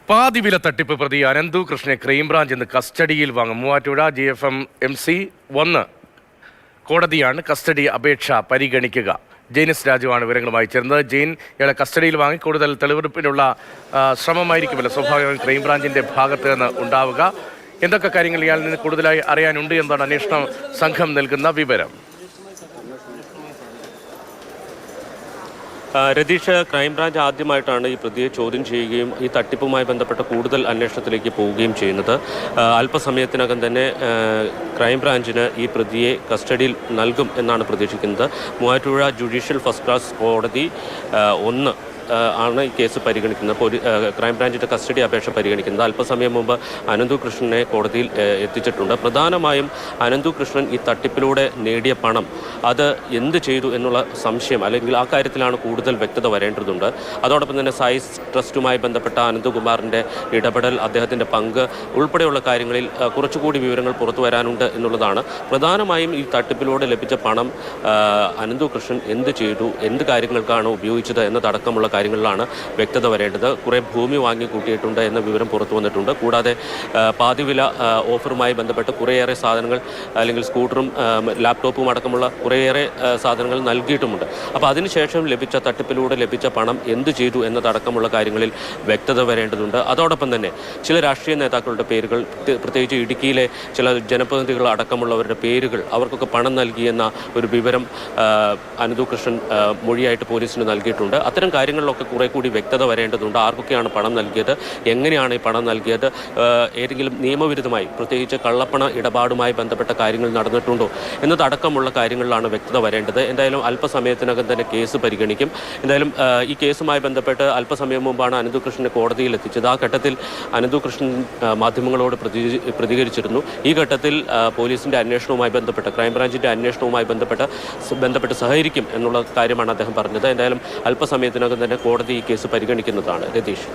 പാതിവില തട്ടിപ്പ് പ്രതി അനന്തു കൃഷ്ണനെ ക്രൈംബ്രാഞ്ച് ഇന്ന് കസ്റ്റഡിയിൽ വാങ്ങും. മൂവാറ്റുപുഴ GFM MC 1 കോടതിയാണ് കസ്റ്റഡി അപേക്ഷ പരിഗണിക്കുക. ജെയിനിസ് രാജുവാണ് വിവരങ്ങളുമായി ചേർന്നത്. ജെയിൻ, ഇയാളെ കസ്റ്റഡിയിൽ വാങ്ങി കൂടുതൽ തെളിവെടുപ്പിനുള്ള ശ്രമമായിരിക്കുമല്ലോ സ്വാഭാവികമായും ക്രൈംബ്രാഞ്ചിന്റെ ഭാഗത്ത് നിന്ന് ഉണ്ടാവുക. എന്തൊക്കെ കാര്യങ്ങൾ ഇയാളിൽ നിന്ന് കൂടുതലായി അറിയാനുണ്ട് എന്നാണ് അന്വേഷണ സംഘം നൽകുന്ന വിവരം? രതീഷ്, ക്രൈംബ്രാഞ്ച് ആദ്യമായിട്ടാണ് ഈ പ്രതിയെ ചോദ്യം ചെയ്യുകയും ഈ തട്ടിപ്പുമായി ബന്ധപ്പെട്ട കൂടുതൽ അന്വേഷണത്തിലേക്ക് പോവുകയും ചെയ്യുന്നത്. അല്പസമയത്തിനകം തന്നെ ക്രൈംബ്രാഞ്ചിന് ഈ പ്രതിയെ കസ്റ്റഡിയിൽ നൽകും എന്നാണ് പ്രതീക്ഷിക്കുന്നത്. മൂവാറ്റുപുഴ ജുഡീഷ്യൽ ഫസ്റ്റ് ക്ലാസ് കോടതി 1 ആണ് ഈ കേസ് പരിഗണിക്കുന്നത്. ക്രൈംബ്രാഞ്ചിൻ്റെ കസ്റ്റഡി അപേക്ഷ പരിഗണിക്കുന്നത്. അല്പസമയം മുമ്പ് അനന്തു കൃഷ്ണനെ കോടതിയിൽ എത്തിച്ചിട്ടുണ്ട്. പ്രധാനമായും അനന്തു കൃഷ്ണൻ ഈ തട്ടിപ്പിലൂടെ നേടിയ പണം അത് എന്ത് ചെയ്തു എന്നുള്ള സംശയം, അല്ലെങ്കിൽ ആ കാര്യത്തിലാണ് കൂടുതൽ വ്യക്തത വരേണ്ടതുണ്ട്. അതോടൊപ്പം തന്നെ സൈസ് ട്രസ്റ്റുമായി ബന്ധപ്പെട്ട അനന്തകുമാറിൻ്റെ ഇടപെടൽ, അദ്ദേഹത്തിൻ്റെ പങ്ക് ഉൾപ്പെടെയുള്ള കാര്യങ്ങളിൽ കുറച്ചുകൂടി വിവരങ്ങൾ പുറത്തു വരാനുണ്ട് എന്നുള്ളതാണ്. പ്രധാനമായും ഈ തട്ടിപ്പിലൂടെ ലഭിച്ച പണം അനന്തു കൃഷ്ണൻ എന്ത് ചെയ്തു, എന്ത് കാര്യങ്ങൾക്കാണ് ഉപയോഗിച്ചത് എന്നതടക്കമുള്ള കാര്യങ്ങളിലാണ് വ്യക്തത വരേണ്ടത്. കുറേ ഭൂമി വാങ്ങി കൂട്ടിയിട്ടുണ്ട് എന്ന വിവരം പുറത്തു വന്നിട്ടുണ്ട്. കൂടാതെ പാതിവില ഓഫറുമായി ബന്ധപ്പെട്ട് കുറേയേറെ സാധനങ്ങൾ, അല്ലെങ്കിൽ സ്കൂട്ടറും ലാപ്ടോപ്പും അടക്കമുള്ള കുറേയേറെ സാധനങ്ങൾ നൽകിയിട്ടുമുണ്ട്. അപ്പോൾ അതിനുശേഷം ലഭിച്ച തട്ടിപ്പിലൂടെ ലഭിച്ച പണം എന്ത് ചെയ്തു എന്നതടക്കമുള്ള കാര്യങ്ങളിൽ വ്യക്തത വരേണ്ടതുണ്ട്. അതോടൊപ്പം തന്നെ ചില രാഷ്ട്രീയ നേതാക്കളുടെ പേരുകൾ, പ്രത്യേകിച്ച് ഇടുക്കിയിലെ ചില ജനപ്രതിനിധികൾ അടക്കമുള്ളവരുടെ പേരുകൾ, അവർക്കൊക്കെ പണം നൽകിയെന്ന ഒരു വിവരം അനന്തു കൃഷ്ണൻ മൊഴിയായിട്ട് പോലീസിന് നൽകിയിട്ടുണ്ട്. അത്തരം കാര്യങ്ങളിലൊക്കെ കുറെ കൂടി വ്യക്തത വരേണ്ടതുണ്ട്. ആർക്കൊക്കെയാണ് പണം നൽകിയത്, എങ്ങനെയാണ് ഈ പണം നൽകിയത്, ഏതെങ്കിലും നിയമവിരുദ്ധമായി, പ്രത്യേകിച്ച് കള്ളപ്പണ ഇടപാടുമായി ബന്ധപ്പെട്ട കാര്യങ്ങൾ നടന്നിട്ടുണ്ടോ എന്നതടക്കമുള്ള കാര്യങ്ങളിലാണ് വ്യക്തത വരേണ്ടത്. എന്തായാലും അല്പസമയത്തിനകം തന്നെ കേസ് പരിഗണിക്കും. എന്തായാലും ഈ കേസുമായി ബന്ധപ്പെട്ട് അല്പസമയം മുമ്പാണ് അനന്തു കൃഷ്ണനെ കോടതിയിൽ എത്തിച്ചത്. ആ ഘട്ടത്തിൽ അനന്തു കൃഷ്ണൻ മാധ്യമങ്ങളോട് പ്രതികരിച്ചിരുന്നു. ഈ ഘട്ടത്തിൽ പോലീസിൻ്റെ അന്വേഷണവുമായി ബന്ധപ്പെട്ട്, ക്രൈംബ്രാഞ്ചിൻ്റെ അന്വേഷണവുമായി ബന്ധപ്പെട്ട് സഹകരിക്കും എന്നുള്ള കാര്യമാണ് അദ്ദേഹം പറഞ്ഞത്. എന്തായാലും അല്പസമയത്തിനകം തന്നെ കോടതി ഈ കേസ് പരിഗണിക്കുന്നതാണ്. രതീഷ്.